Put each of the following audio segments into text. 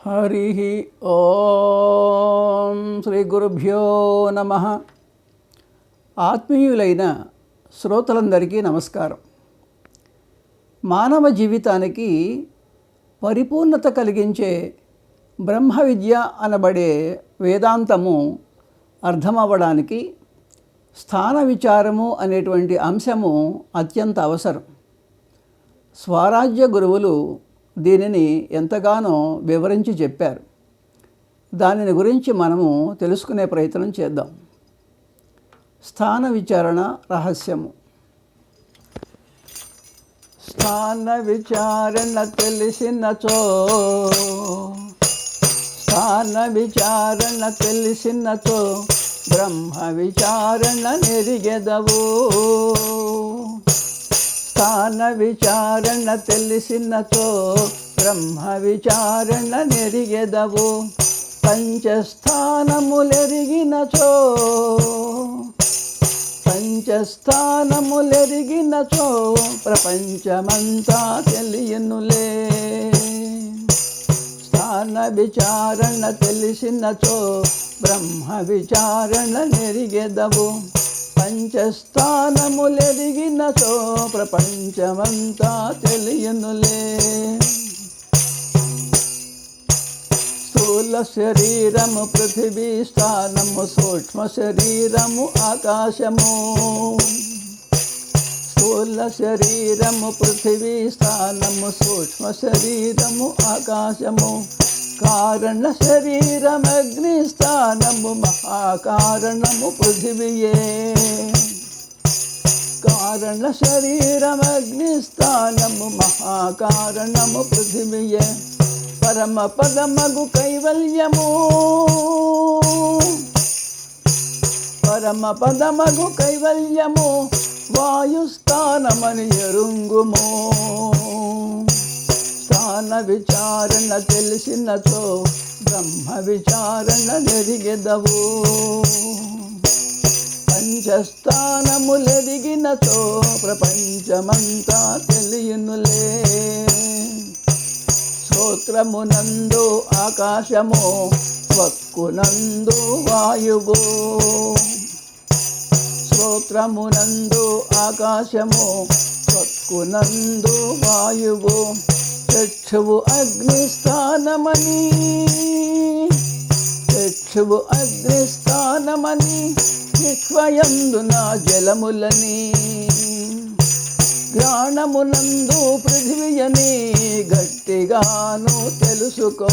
హరి ఓం శ్రీ గురుభ్యో నమః. ఆత్మీయులైన శ్రోతలందరికీ నమస్కారం. మానవ జీవితానికి పరిపూర్ణత కలిగించే బ్రహ్మ విద్య అనబడే వేదాంతము అర్థమవ్వడానికి స్థాన విచారము అనేటువంటి అంశము అత్యంత అవసరం. స్వరాజ్య గురువులు దీనిని ఎంతగానో వివరించి చెప్పారు. దానిని గురించి మనము తెలుసుకునే ప్రయత్నం చేద్దాం. స్థాన విచారణ రహస్యము. స్థాన విచారణ తెలిసినచో, స్థాన విచారణ తెలిసినచో బ్రహ్మ విచారణ నెరిగెదవు. స్థాన విచారణ తెలిసినచో బ్రహ్మ విచారణ నెరిగెదవు. పంచస్థానములెరిగినచో, పంచస్థానములెరిగినచో ప్రపంచమంతా తెలియనులే. స్థాన విచారణ తెలిసినచో బ్రహ్మ విచారణ నెరిగెదవు. పంచస్థానములెరిగినచో ప్రపంచమంతా తెలియనులే. స్థూల శరీరము పృథివీ స్థానము, సూక్ష్మ శరీరము ఆకాశము. స్థూల శరీరము పృథివీ స్థానము, సూక్ష్మ శరీరము ఆకాశము. కారణ శరీరమగ్ని స్థానము, మహాకారణము పృథివియే. కారణ శరీరమగ్ని స్థానము, మహాకారణము పృథివియే. పరమ పదమగు కైవల్యము, పరమ పదమగు కైవల్యము వాయుస్థానమని ఎరుంగుము. స్థాన విచారణ తెలిసినచో బ్రహ్మ విచారణ నెరిగెదవు. పంచస్థానములెరిగినచో ప్రపంచమంతా తెలియనులే. శ్రోత్రమునందు ఆకాశము, వక్కునందు వాయువు. శ్రోత్రమునందు ఆకాశము, వక్కునందు వాయువు. చక్షువు అగ్నిస్థానమని, చక్షువు అగ్నిస్థానమని నిష్వయందున జలములని. ఘ్రాణమునందు పృథివియని గట్టిగాను తెలుసుకో.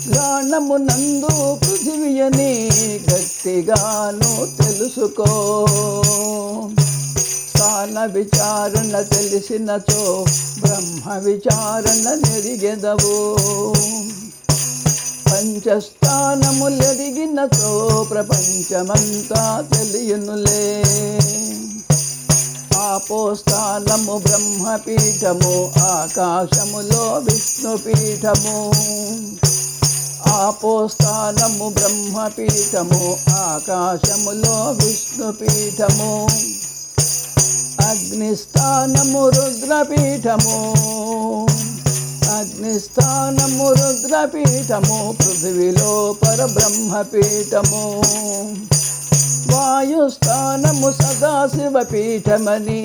ఘ్రాణమునందు పృథివియని గట్టిగాను తెలుసుకో. స్థాన విచారణ తెలిసినచో బ్రహ్మ విచారణ నెరిగెదవు. పంచస్థానములెరిగినచో ప్రపంచమంతా తెలియనులే. ఆపోస్థానము బ్రహ్మపీఠము, ఆకాశములో విష్ణుపీఠము. ఆపోస్థానము బ్రహ్మపీఠము, ఆకాశములో విష్ణుపీఠము. అగ్నిస్థానము రుద్రపీఠము, అగ్నిస్థానము రుద్రపీఠము. పృథివిలో పరబ్రహ్మపీఠము. వాయుస్థానము సదాశివపీఠమని,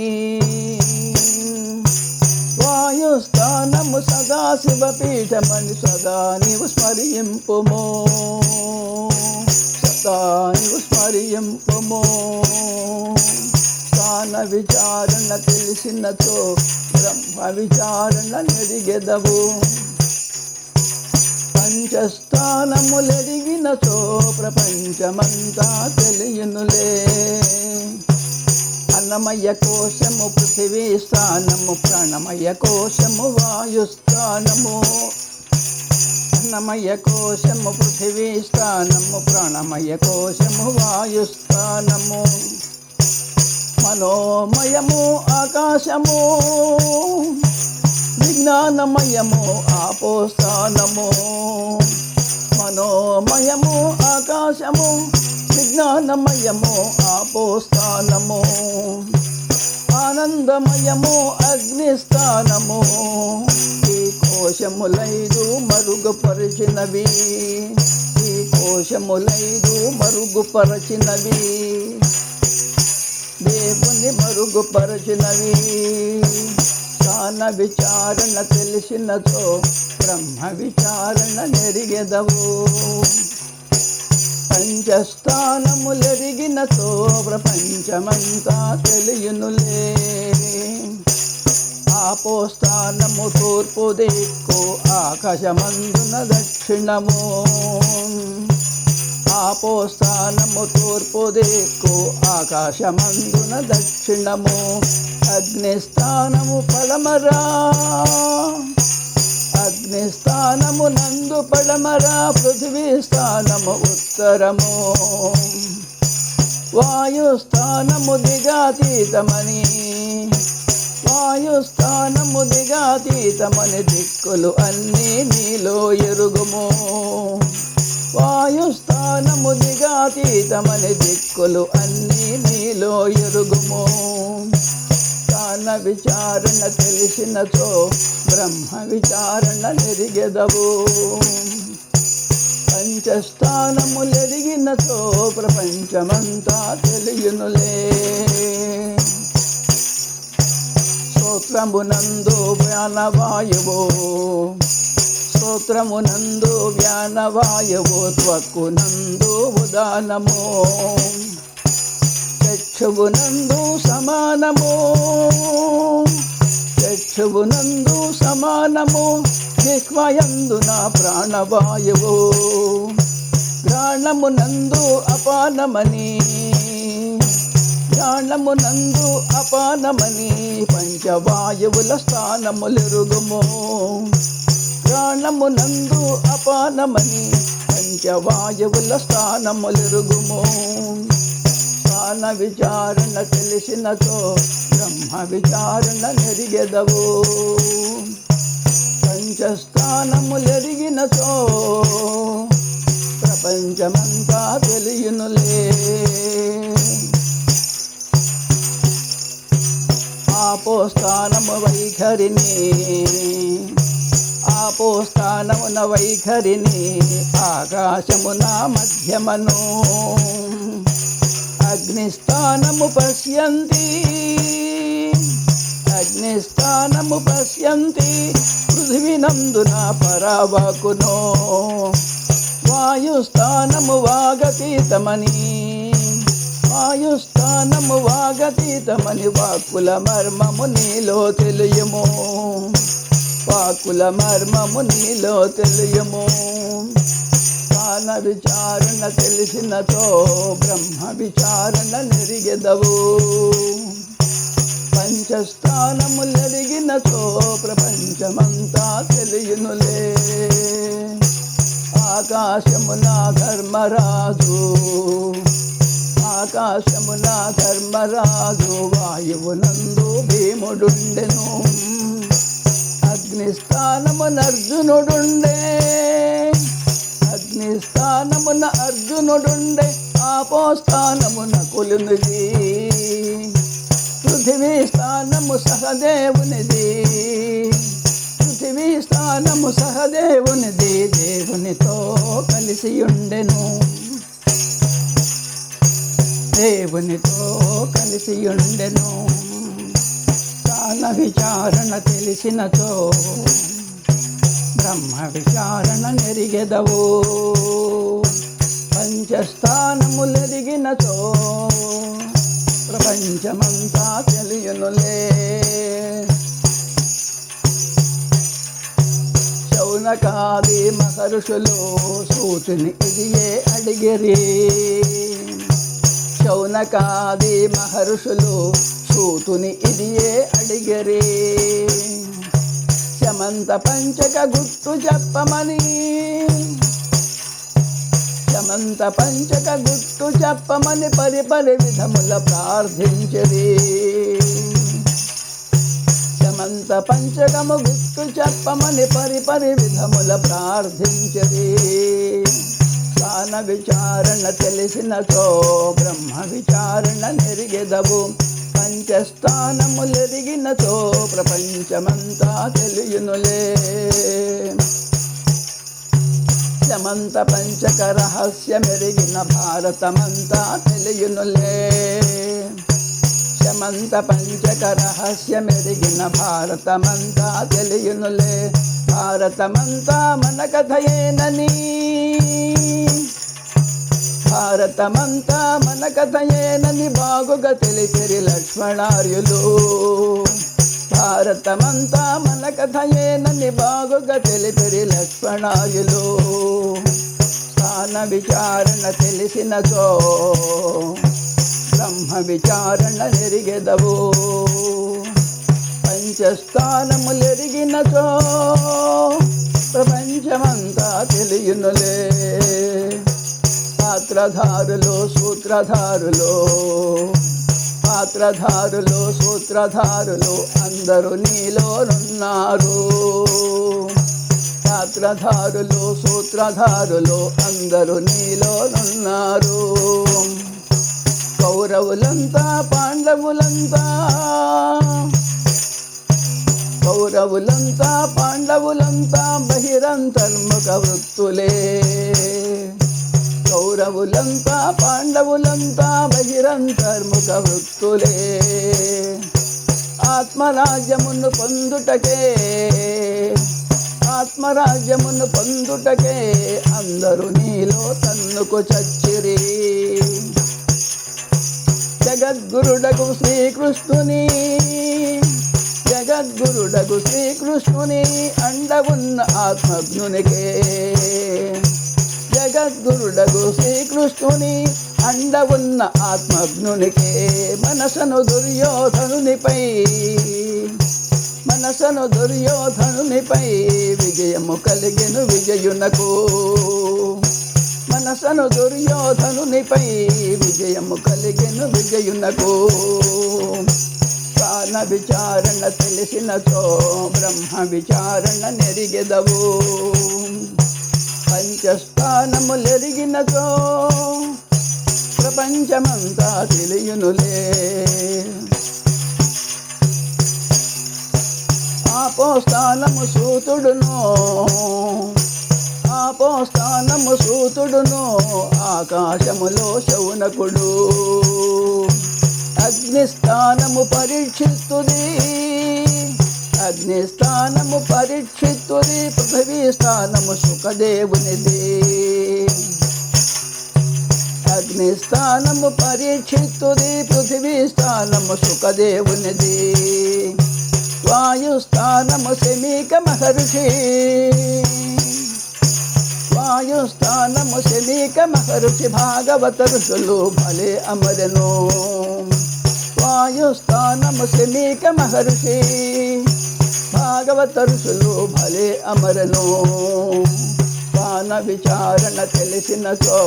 వాయుస్థానము సదాశివపీఠమని సదా నీవు స్మరింపుము. సదా నీవు స్మరింపుము. స్థాన విచారణ తెలిసినచో బ్రహ్మ విచారణ నెరిగెదవు. పంచస్థానములెరిగినచో ప్రపంచమంతా తెలియనులే. అన్నమయ కోశము పృథివీ స్థానము, ప్రాణమయ కోశము వాయుస్థానము. అన్నమయ కోశము పృథివీ స్థానము, ప్రాణమయ కోశము వాయుస్థానము. మనోమయము ఆకాశము, విజ్ఞానమయము ఆపోస్థానము. మనోమయము ఆకాశము, విజ్ఞానమయము ఆపోస్థానము. ఆనందమయము అగ్నిస్థానము. ఈ కోశములైదు మరుగుపరచినవి, ఈ కోశములైదు మరుగుపరచినవి, దేవుని మరుగుపరచినవి. స్థాన విచారణ తెలిసినతో బ్రహ్మ విచారణ నెరిగెదవు. పంచస్థానములెరిగినతో ప్రపంచమంతా తెలియునులే. ఆపోస్థానము తూర్పు దిక్కు ఆకాశమందున దక్షిణము, ఆపోస్థానము తూర్పు దిక్కు ఆకాశమందున దక్షిణము. అగ్నిస్థానము పడమరా, అగ్నిస్థానము నందు పడమరా. పృథివీ స్థానము ఉత్తరము, వాయుస్థానము దిగాతీతమని, వాయుస్థానము దిగాతీతమని దిక్కులు అన్నీ నీలో ఎరుగుము. వాయుస్థానము దిగాతీతమని దిక్కులు అన్నీ నీలో ఎరుగుము. స్థాన విచారణ తెలిసినచో బ్రహ్మ విచారణ నెరిగెదవు. పంచస్థానములెరిగినచో ప్రపంచమంతా తెలియునులే. స్తోత్రమునందు వ్యానవాయువు, స్తోత్రమునందు వ్యానవాయువు. త్వక్కునందు ఉదానము, చక్షువునందు సమానము, చక్షువునందు సమానము. జిహ్వయందున ప్రాణవాయువు, ఘ్రాణమునందు అపానమని, ఘ్రాణమునందు అపానమని. పంచవాయువుల స్థానములెరుగుము, ఘ్రాణమునందు అపానమని. పంచవాయువుల స్థానములెరుగుము. స్థాన విచారణ తెలిసినతో బ్రహ్మ విచారణ నెరిగెదవు. పంచస్థానములెరిగినతో ప్రపంచమంతా తెలియునులే. ఆపోస్థానము వైఖరిని, ఆపోస్థానమున వైఖరిని. ఆకాశమున మధ్యమను, అగ్నిస్థానము పశ్యంతి, అగ్నిస్థానము పశ్యంతి. పృథివీనందున పరావాకును, వాయుస్థానము వాగతీతమని, వాయుస్థానము వాగతీతమని. వాక్కుల మర్మము నీలో తెలియము, వాక్కుల మర్మము నీలో తెలియము. స్థాన విచారణ తెలిసినతో బ్రహ్మ విచారణ నెరిగెదవు. పంచస్థానములెరిగినతో ప్రపంచమంతా తెలియునులే. ఆకాశమున ధర్మరాజు, ఆకాశమున ధర్మరాజు. వాయువునందు భీముడుండెను, అగ్నిస్థానమున అర్జునుడుండే, అగ్నిస్థానమున అర్జునుడుండే. ఆపోస్థానమున కులునిది, పృథివీ స్థానము సహదేవునిది, పృథివీ స్థానము సహదేవునిది. దేవునితో కలిసి ఉండెను, దేవునితో కలిసి ఉండెను. స్థాన విచారణ తెలిసినచో బ్రహ్మ విచారణ నెరిగెదవు. పంచస్థానములెరిగినచో ప్రపంచమంతా తెలియునులే. శౌనకాది మహర్షులు సూతుని ఇదియే అడిగిరి, శౌనకాది మహర్షులు సూతుని ఇదియే అడిగిరి. శమంత పంచక గుట్టు చెప్పమని, శమంత పంచక గుట్టు చెప్పమని. పరిపరి విధముల ప్రార్థించిరి, శమంత పంచకము గుట్టు చెప్పమని. పరిపరి విధముల ప్రార్థించిరి. స్థాన విచారణ తెలిసినచో బ్రహ్మ విచారణ నెరిగెదవు. పంచ పంచస్థానములెరిగినచో ప్రపంచమంతా తెలియునులే. శమంత పంచక రహస్యమెరిగిన భారతమంతా తెలియునులే. శమంత పంచక రహస్యమెరిగిన భారతమంతా తెలియునులే. భారతమంతా మన కథయేనని, భారతమంతా మన కథయేనని బాగుగా తెలిపిరి లక్ష్మణార్యులు. భారతమంతా మన కథయేనని బాగుగా తెలిపిరి లక్ష్మణార్యులు. స్థాన విచారణ తెలిసినచో బ్రహ్మ విచారణ నెరిగెదవు. పంచస్థానములెరిగినచో ప్రపంచమంతా తెలియునులే. పాత్రధారులు సూత్రధారులు, పాత్రధారులు సూత్రధారులు అందరూ నీలోనున్నారు. పాత్రధారులు సూత్రధారులు అందరూ నీలోనున్నారు. కౌరవులంతా పాండవులంతా, కౌరవులంతా పాండవులంతా బహిరంతర్ముఖ వృత్తులే. కౌరవులంతా పాండవులంతా బహిరంతర్ముఖ వృత్తులే. ఆత్మరాజ్యమును పొందుటకే, ఆత్మరాజ్యమును పొందుటకే అందరూ నీలో తన్నుకు చచ్చిరి. జగద్గురుడగు శ్రీకృష్ణుని, జగద్గురుడగు శ్రీకృష్ణుని అండవున్న ఆత్మజ్ఞునికే. జగద్గురుడగు శ్రీకృష్ణుని అండవున్న ఆత్మజ్ఞునికే. మనసను దుర్యోధనునిపై, మనసను దుర్యోధనునిపై విజయము కలిగెను విజయునకు. మనసను దుర్యోధనునిపై విజయము కలిగెను విజయునకు. స్థాన విచారణ తెలిసినచో బ్రహ్మ విచారణ నెరిగెదవు. పంచస్థానములెరిగినచో ప్రపంచమంతా తెలియునులే. ఆపోస్థానము సూతుడును, ఆపోస్థానము సూతుడును ఆకాశములో శౌనకుడు. అగ్నిస్థానము పరీక్షిస్తుది, అగ్నిస్థానము పరీక్షితుది. పృథివీ స్థానము సుఖదేవునిది. అగ్నిస్థానము పరీక్షితుది, పృథివీ స్థానము సుఖదేవునిది. వాయుస్థానము శమీక మహర్షి, వాయుస్థానము శమీక మహర్షి భాగవత ఋషులు భలే అమరను. వాయుస్థానము శమీక మహర్షి భాగవత ఋషులు భలే అమరను. స్థాన విచారణ తెలిసినచో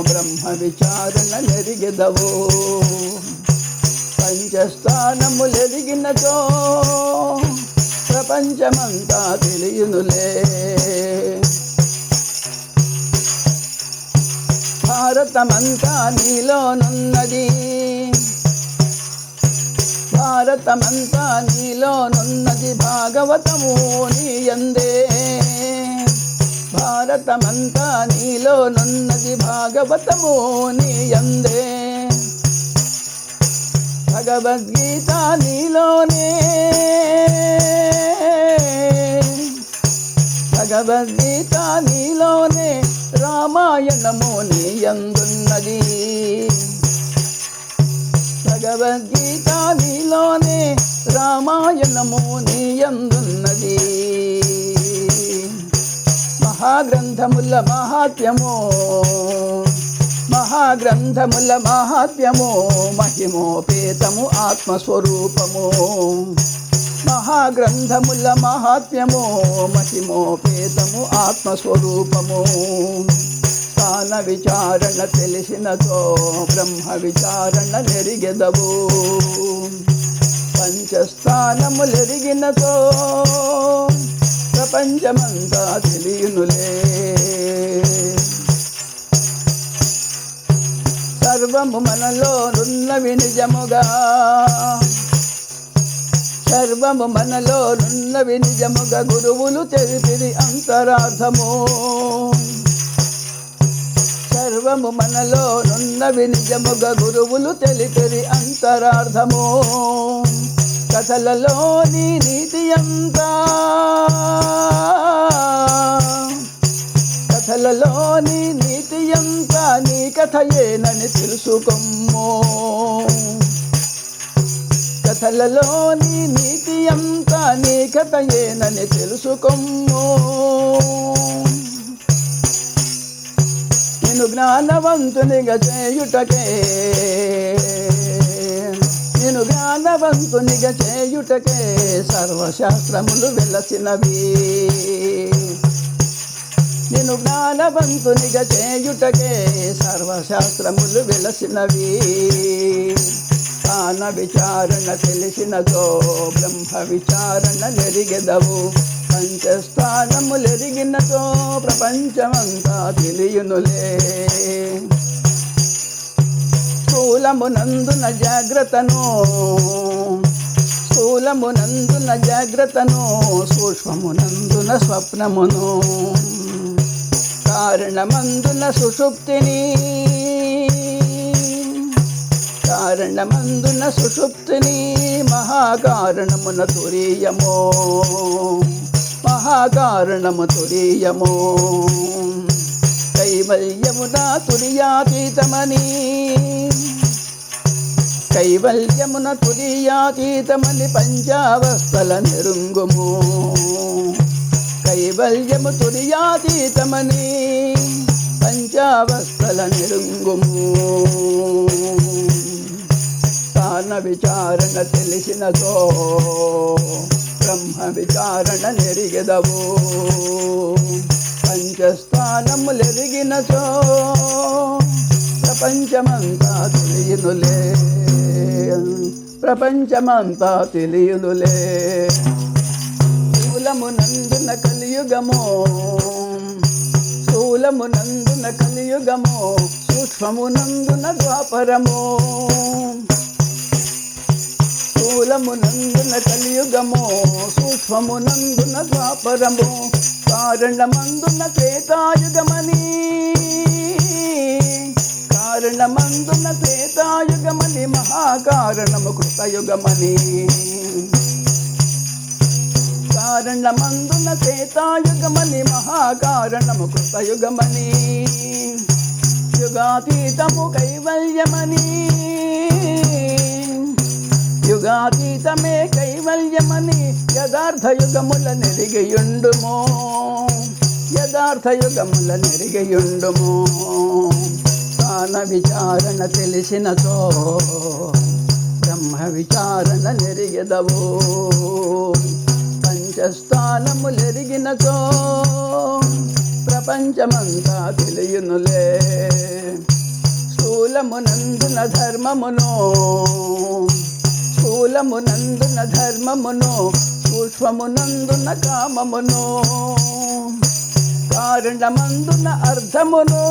బ్రహ్మ విచారణ నెరిగెదవు. పంచస్థానములెరిగినచో ప్రపంచమంతా తెలియునులే. భారతమంతా నీలోనున్నది, భారతమంతా నీలోనున్నది భాగవతము నీయందే. భారతమంతా నీలోనున్నది భాగవతము నీయందే. భగవద్గీత నీలోనే, భగవద్గీత నీలోనే. రామాయణము నీయందున్నది, భగవద్గీత నీలోనే. రామాయణము నీయందున్నది. మహాగ్రంథముల మహాత్మ్యము, మహాగ్రంథముల మహాత్మ్యము మహిమోపేతము ఆత్మస్వరూపము. మహాగ్రంథముల మహాత్మ్యము మహిమోపేతము ఆత్మస్వరూపము. స్థాన విచారణ తెలిసినతో బ్రహ్మ విచారణ నెరిగెదవు. పంచస్థానములెరిగినతో ప్రపంచమంతా తెలియునులే. సర్వము మనలో నున్నవి నిజముగా, సర్వము మనలోనున్నవి నిజముగా గురువులు తెలిపిరి అంతరార్థము. సర్వము మనలోనున్నవి నిజముగా గురువులు తెలిపిరి అంతరార్థము. కథలలోని నీతి అంతా, కథలలోని నీతి అంతా నీ కథయేనని తెలుసుకొమ్ము. కథలలోని నీతి అంతా నీ కథయేనని తెలుసుకొమ్ము. నిన్ను జ్ఞానవంతునిగా చేయుటకే, నిన్ను జ్ఞానవంతునిగా చేయుటకే సర్వశాస్త్రములు వెలసినవి. నిన్ను జ్ఞానవంతునిగా చేయుటకే సర్వశాస్త్రములు వెలసినవి. స్థాన విచారణ తెలిసినతో బ్రహ్మ విచారణ నెరిగెదవు. పంచస్థానములెరిగినతో ప్రపంచమంతా తెలియునులే. స్థూలమునందున జాగ్రత్తను, స్థూలమునందున జాగ్రత్తను, సూక్ష్మమునందున స్వప్నమును, కారణమందున సుషుప్తిని, కారణమందున సుషుప్తిని, మహాకారణమున తురీయము, మహాకారణము తురీయము. కైవల్యమున తురియాతీతమని, కైవల్యమున తురియాతీతమని పంచావస్థల నిరుంగుము. కైవల్యము తురియాతీతమని పంచావస్థల నిరుంగుము. స్థాన విచారణ తెలిసినతో బ్రహ్మ విచారణ నెరిగెదవు. పంచస్థానములెరిగినచో ప్రపంచమంతా తెలియునులే, ప్రపంచమంతా తెలియునులే. స్థూలమునందున కలియుగము, స్థూలమునందున కలియుగము, సూక్ష్మమునందున ద్వాపరము. స్థూలమునందున కలియుగము, సూక్ష్మమునందున ద్వాపరము. కారణమందున త్రేతాయుగమని, కారణమందున త్రేతాయుగమని, మహాకారణము కృతయుగమని. కారణమందున త్రేతాయుగమని, మహాకారణము కృతయుగమని. యుగాతీతము కైవల్యమని, యుగాతీతమే కైవల్యమని. యథార్థ యుగముల నెరిగయుండుము, యథార్థ యుగముల నెరిగయుండుము. స్థాన విచారణ తెలిసినతో బ్రహ్మ విచారణ నెరిగెదవు. పంచస్థానములెరిగినతో ప్రపంచమంతా తెలియునులే. స్థూలమునందున ధర్మమును, స్థూలమునందున ధర్మమును, సూక్ష్మమునందున కామమును, కారణమందున అర్థమును,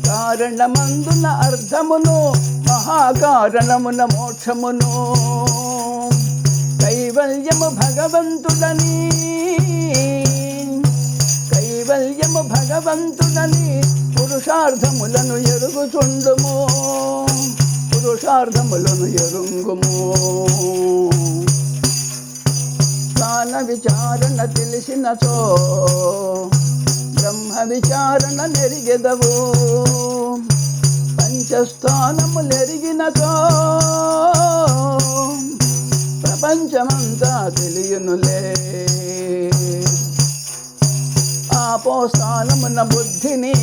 కారణమందున అర్థమును, మహాకారణమున మోక్షమును. కైవల్యము భగవంతుడని, కైవల్యము భగవంతుడని పురుషార్థములను ఎరుగుచుండుము, పురుషార్థములను ఎరుంగుము. స్థాన విచారణ తెలిసినచో బ్రహ్మ విచారణ నెరిగెదవు. పంచస్థానములెరిగినచో ప్రపంచమంతా తెలియునులే. ఆపోస్థానమున బుద్ధిని,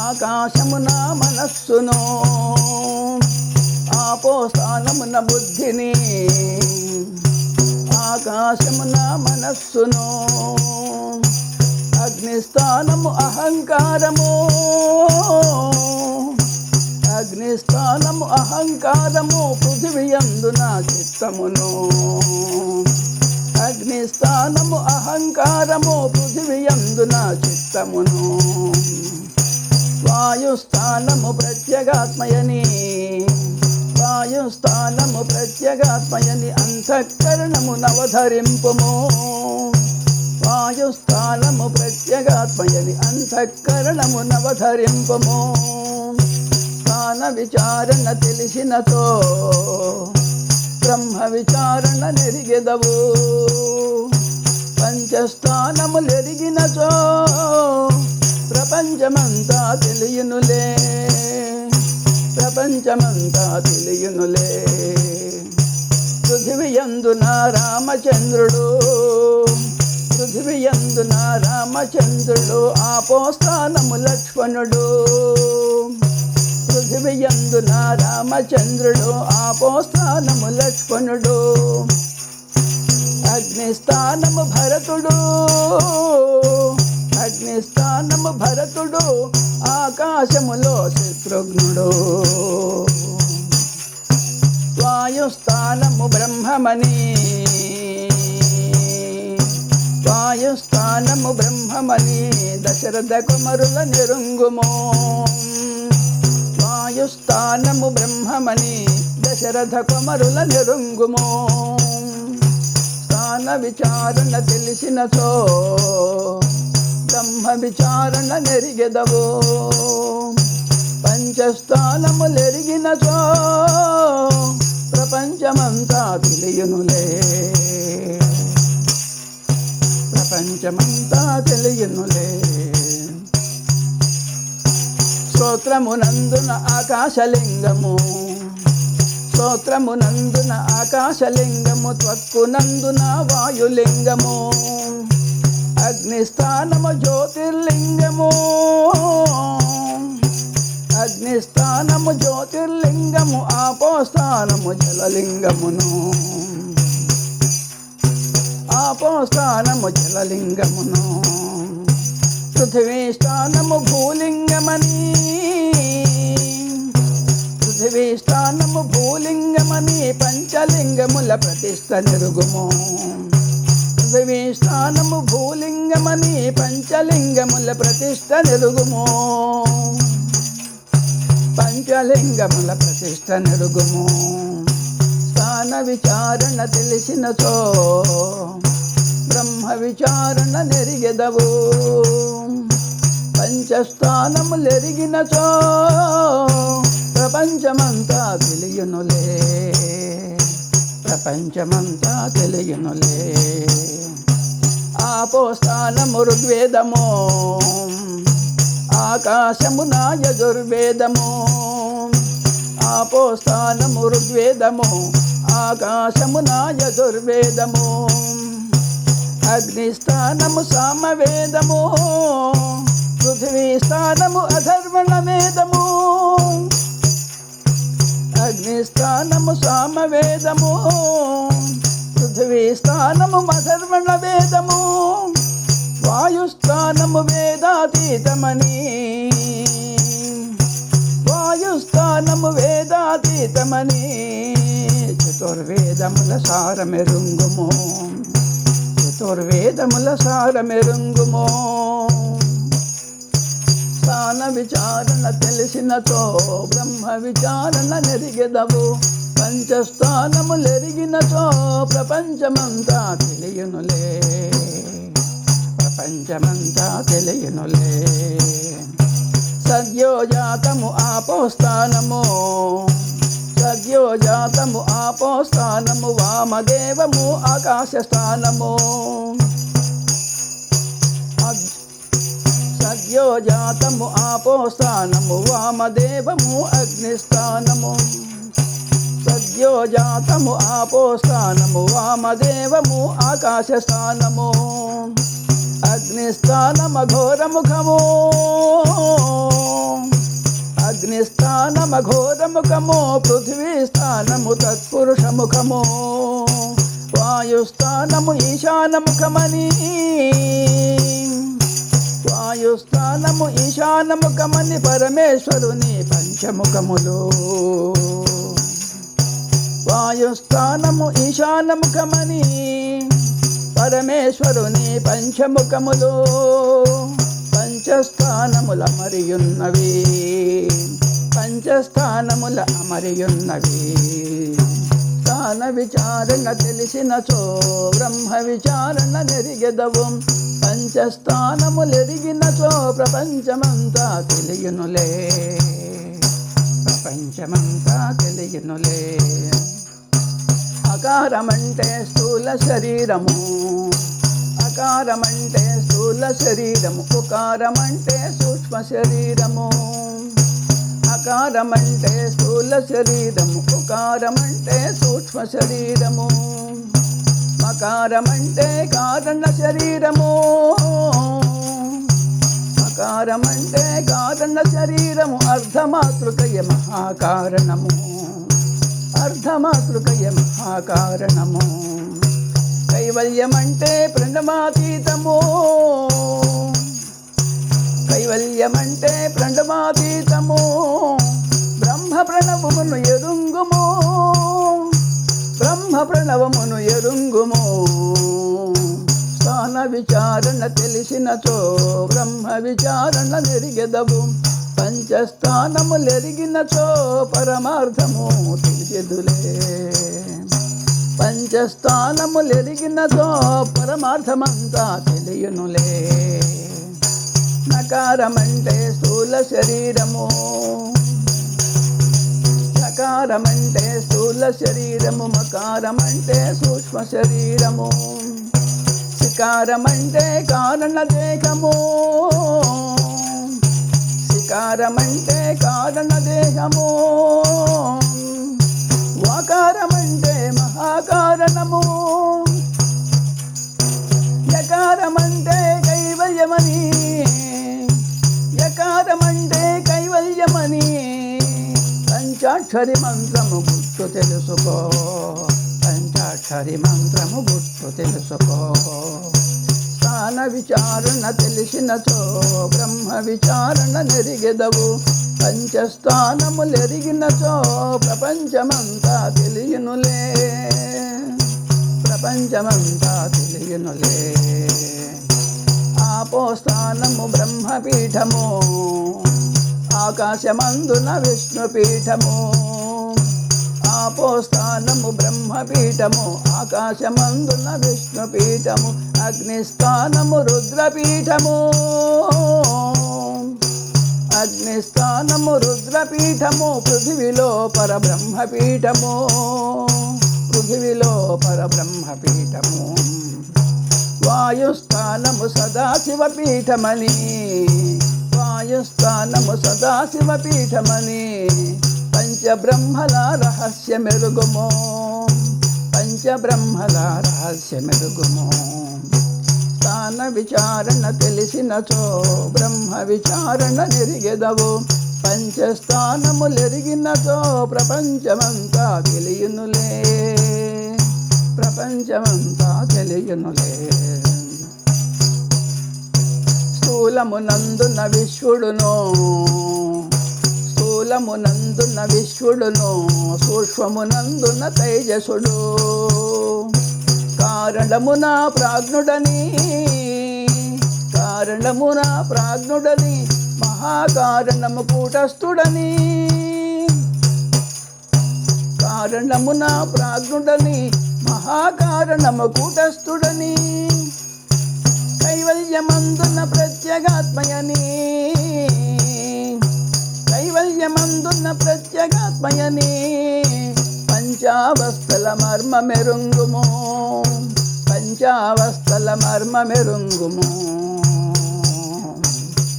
ఆకాశమున మనస్సును, ఆపోస్థానమున బుద్ధిని, ఆకాశమున మనస్సును. అగ్నిస్థానము అహంకారము, అగ్నిస్థానము అహంకారము. పృథివియందున చిత్తమును, అగ్నిస్థానము అహంకారము. పృథివియందున చిత్తమును. వాయుస్థానము ప్రత్యేగాత్మయని, వాయు వాయుస్థానము ప్రత్యేగాత్మయని అంతఃకరణము నవధరింపుము. వాయుస్థానము ప్రత్యేగాత్మయని అంతఃకరణము నవధరింపుము. స్థాన విచారణ తెలిసినతో బ్రహ్మ విచారణ నెరిగెదవు. పంచస్థానములెరిగినచో ప్రపంచమంతా తెలియునులే. ప్రపంచమంతా తెలియునులే. పృథివియందున రామచంద్రుడు. పృథివియందున రామచంద్రుడు. ఆపోస్థానము లక్ష్మణుడు. పృథివియందున రామచంద్రుడు. ఆపోస్థానము లక్ష్మణుడు. అగ్నిస్థానము భరతుడు. అగ్నిస్థానము భరతుడు. ఆకాశములో శత్రుఘ్నుడు. వాయుస్థానము బ్రహ్మమణి. వాయుస్థానము బ్రహ్మమణి. దశరథ కుమారుల నిరుంగుము. వాయుస్థానము బ్రహ్మమణి. దశరథ కుమారుల నిరుంగుము. స్థాన విచారణ తెలిసినచో బ్రహ్మ విచారణ నెరిగెదవు. పంచస్థానములెరిగినచో ప్రపంచమంతా తెలియునులే. ప్రపంచమంతా తెలియునులే. స్తోత్రమునందున ఆకాశలింగము. స్తోత్రమునందున ఆకాశలింగము. త్వక్కునందున వాయులింగము. అగ్నిస్థానము జ్యోతిర్లింగము. అగ్నిస్థానము జ్యోతిర్లింగము. ఆపోస్థానము జలలింగమును. ఆపోస్థానము జలలింగమును. పృథివీస్థానము భూలింగమని. పృథివీస్థానము భూలింగమని. పంచలింగముల ప్రతిష్ఠ నిరుగుము. పృథివీస్థానము భూలింగమని. పంచలింగముల ప్రతిష్ఠ నిరుగుము. పంచలింగముల ప్రతిష్ఠ నిరుగుము. స్థాన విచారణ తెలిసినచో బ్రహ్మ విచారణ నెరిగెదవు. పంచస్థానములెరిగినచో ప్రపంచమంతా తెలియునులే. ప్రపంచమంతా తెలియునులే. ఆపోస్థానము ఋగ్వేదము. ఆకాశమున యజుర్వేదము. ఆపోస్థానము ఋగ్వేదము. ఆకాశమున యజుర్వేదము. అగ్నిస్థానము సామవేదము. పృథివీస్థానము అధర్వణ వేదము. అగ్నిస్థానము సామవేదము. పృథివీస్థానము అధర్వణ వేదము. వాయుస్థానము వేదాతీతమని. వాయుస్థానము వేదాతీతమని. చతుర్వేదముల సారమెరుంగుము. చతుర్వేదముల సారమెరుంగుము. స్థాన విచారణ తెలిసినతో బ్రహ్మ విచారణ నెరిగెదవు. పంచస్థానములెరిగినచో ప్రపంచమంతా తెలియునులే. ప్రపంచమంతా తెలియునులే. సద్యోజాతము ఆపోస్థానము. సద్యోజాతము ఆపోస్థానము. వామదేవము ఆకాశస్థానము. సద్యోజాతము ఆపోస్థానము. వామదేవము అగ్నిస్థానము. సద్యోజాతము ఆపోస్థానము. వామదేవము ఆకాశస్థానము. అగ్నిస్థానమఘోరముఖము. అగ్నిస్థానమఘోరముఖము. పృథివీస్థానము తత్పురుషముఖము. వాయుస్థానము ఈశానముఖమని. వాయుస్థానము ఈశానముఖమని. పరమేశ్వరుని పంచముఖములు. వాయుస్థానము ఈశానముఖమని. పరమేశ్వరుని పంచముఖములు. పంచస్థానముల మరియున్నవి. పంచస్థానముల అమరియున్నవి. స్థాన విచారణ తెలిసినచో బ్రహ్మ విచారణ నెరిగెదవు. పంచస్థానములెరిగినచో ప్రపంచమంతా తెలియనులే. ప్రపంచమంతా తెలియనులే. అకారమంటే స్థూల శరీరము. అకారమంటే స్థూల శరీరము. ఉకారమంటే సూక్ష్మ శరీరము. అకారమంటే స్థూల శరీరము. ఉకారమంటే సూక్ష్మ శరీరము. మకారమంటే కారణ శరీరము. మకారమంటే కారణ శరీరము. అర్ధమాతృకయ మహాకారణము. అర్ధమాతృకయ మహాకారణము. కైవల్యమంటే ప్రణమాతీతము. కైవల్యమంటే ప్రణమాతీతము. బ్రహ్మ ప్రణవమును ఎరుంగుము. బ్రహ్మ ప్రణవమును ఎరుంగుము. స్థాన విచారణ తెలిసినచో బ్రహ్మ విచారణ నెరిగెదవు. పంచస్థానములెరిగినచో పరమార్థము తెలియదులే. పంచస్థానములెరిగినచో పరమార్థమంతా తెలియనులే. నకారమంటే స్థూల శరీరము. నకారమంటే స్థూల శరీరము. మకారమంటే సూక్ష్మ శరీరము. సికారమంటే కారణ దేహము. సికారమంటే కారణ దేహము. వాకారమంటే మహాకారణము. యకారమంటే కైవల్యమని. యకారమంటే కైవల్యమని. పంచాక్షరి మంత్రము గుర్తు తెలుసుకో. పంచాక్షరి మంత్రము గుర్తు తెలుసుకో. స్థాన విచారణ తెలిసినచో బ్రహ్మ విచారణ నెరిగెదవు. పంచస్థానములెరిగినచో ప్రపంచమంతా తెలియనులే. ప్రపంచమంతా తెలియనులే. ఆపోస్థానము బ్రహ్మపీఠము. ఆకాశమందున విష్ణుపీఠము. ఆపోస్థానము బ్రహ్మపీఠము. ఆకాశమందున విష్ణుపీఠము. అగ్నిస్థానము రుద్రపీఠము. అగ్నిస్థానము రుద్రపీఠము. పృథివిలో పరబ్రహ్మపీఠము. పృథివిలో పరబ్రహ్మపీఠము. వాయుస్థానము సదాశివపీఠమని. వాయుస్థానము సదాశివపీఠమని. పంచబ్రహ్మల రహస్యమెరుగుము. పంచబ్రహ్మల రహస్యమెరుగుము. స్థాన విచారణ తెలిసినచో బ్రహ్మ విచారణ నెరిగెదవు. పంచస్థానములెరిగినచో ప్రపంచమంతా తెలియనులే. ప్రపంచమంతా తెలియనులే. స్థూలమునందున విశ్వడును. స్థూలమునందున విశ్వడును. సూక్ష్మమునందున తైజసుడు. కారణమున ప్రాజ్ఞుడని. కారణమున ప్రాజ్ఞుడని. మహాకారణము కూటస్థుడని. కారణమున ప్రాజ్ఞుడని. మహాకారణము కూటస్థుడని. కైవల్యమందున ప్రత్యేగాత్మయని. కైవల్యమందున ప్రత్యేగాత్మయని. పంచావస్థల మర్మ మెరుంగుము. పంచావస్థల మర్మ మెరుంగుము.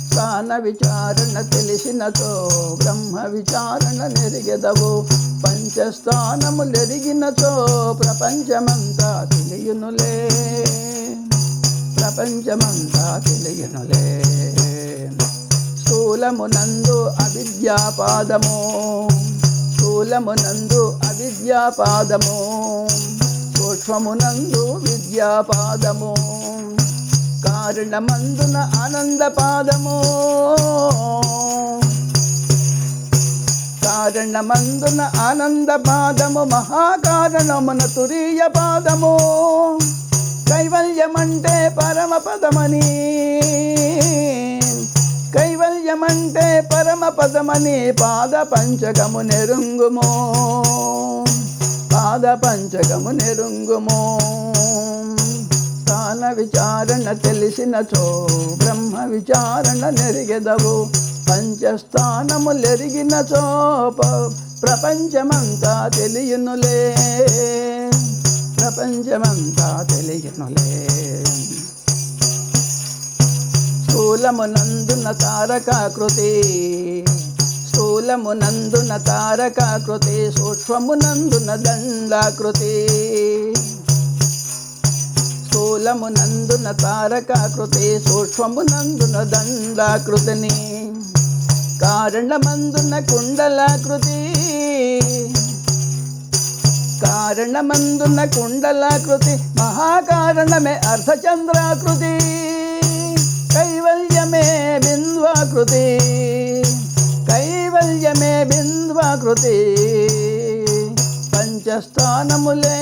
స్థాన విచారణ తెలిసినచో బ్రహ్మ విచారణ నెరిగెదవు. పంచస్థానములెరిగినచో ప్రపంచమంతా తెలియనులే. ప్రపంచమంతా తెలియనులే. స్థూలమునందు అవిద్యాపాదము. స్థూలమునందు అవిద్యాపాదము. సూక్ష్మమునందు విద్యాపాదము. కారణమందున ఆనందపాదము. కారణమందున ఆనందపాదము. మహాకారణమున తురీయ పాదము. కైవల్యమంటే పరమపదమని. కైవల్యమంటే పరమంటే పరమ పదమని పాద పంచకము నెరుంగుమో, పాద పంచకము నెరుంగుమో. స్థాన విచారణ తెలిసినచో బ్రహ్మ విచారణ నెరిగెదవు. పంచస్థానములెరిగినచో ప్రపంచమంతా తెలియనులే, ప్రపంచమంతా తెలియనులే. స్థూలమునందున తారకాకృతి, స్థూలమునందున తారకాకృతి, సూక్ష్మమునందున దండాకృతి. స్థూలమునందున తారకాకృతి, సూక్ష్మమునందున దండాకృతిని. కారణమందున కుండలాకృతి, కారణమందున కుండలాకృతి, మహాకారణమే అర్ధచంద్రాకృతి. కైవల్యమే బిందువాకృతి, కైవల్యమే బిందువాకృతి. పంచస్థానములే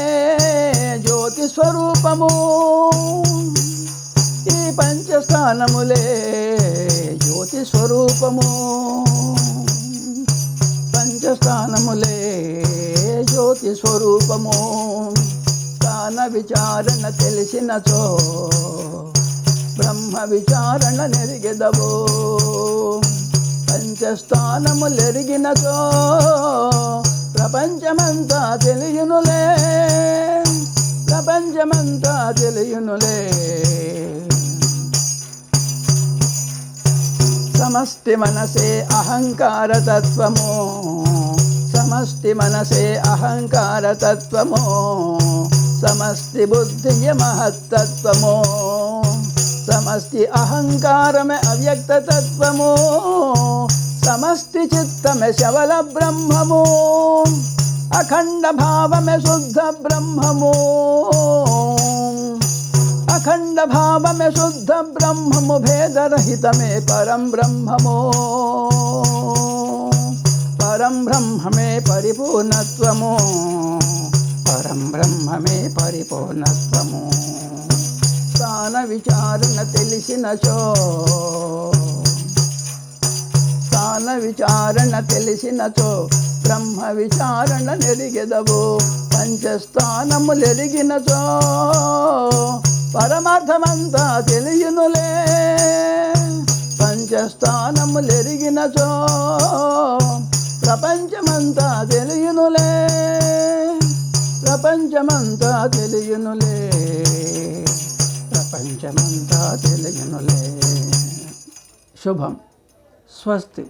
జ్యోతి స్వరూపము, ఈ పంచస్థానములే జ్యోతి స్వరూపము. పంచస్థానములే జ్యోతి స్వరూపము. స్థాన విచారణ తెలిసినచో బ్రహ్మ విచారణ నెరిగెదవు. పంచస్థానములెరిగినచో ప్రపంచమంతా తెలియనులే, ప్రపంచమంతా తెలియనులే. సమష్టి మనసే అహంకారతత్వము, సమష్టి మనసే అహంకారతత్వము. సమష్టి బుద్ధియ మహత్తత్వము, సమష్టి అహంకారమే అవ్యక్తతత్వము. సమష్టి చిత్తమే శవల బ్రహ్మము, అఖండ భావమే శుద్ధ బ్రహ్మము. అఖండ భావమే శుద్ధ బ్రహ్మము, భేదరహితమే పరం బ్రహ్మము. పరం బ్రహ్మమే పరిపూర్ణత్వము, పరం బ్రహ్మమే పరిపూర్ణత్వము. స్థాన విచారణ తెలిసినచో, స్థాన విచారణ తెలిసినచో బ్రహ్మ విచారణ నెరిగెదవు. పంచస్థానములెరిగినచో పరమార్థమంతా తెలియనులే. పంచస్థానములెరిగినచో ప్రపంచమంతా తెలియనులే, ప్రపంచమంతా తెలియనులే, ప్రపంచమంతా తెలియనులే. శుభం. స్వస్తి.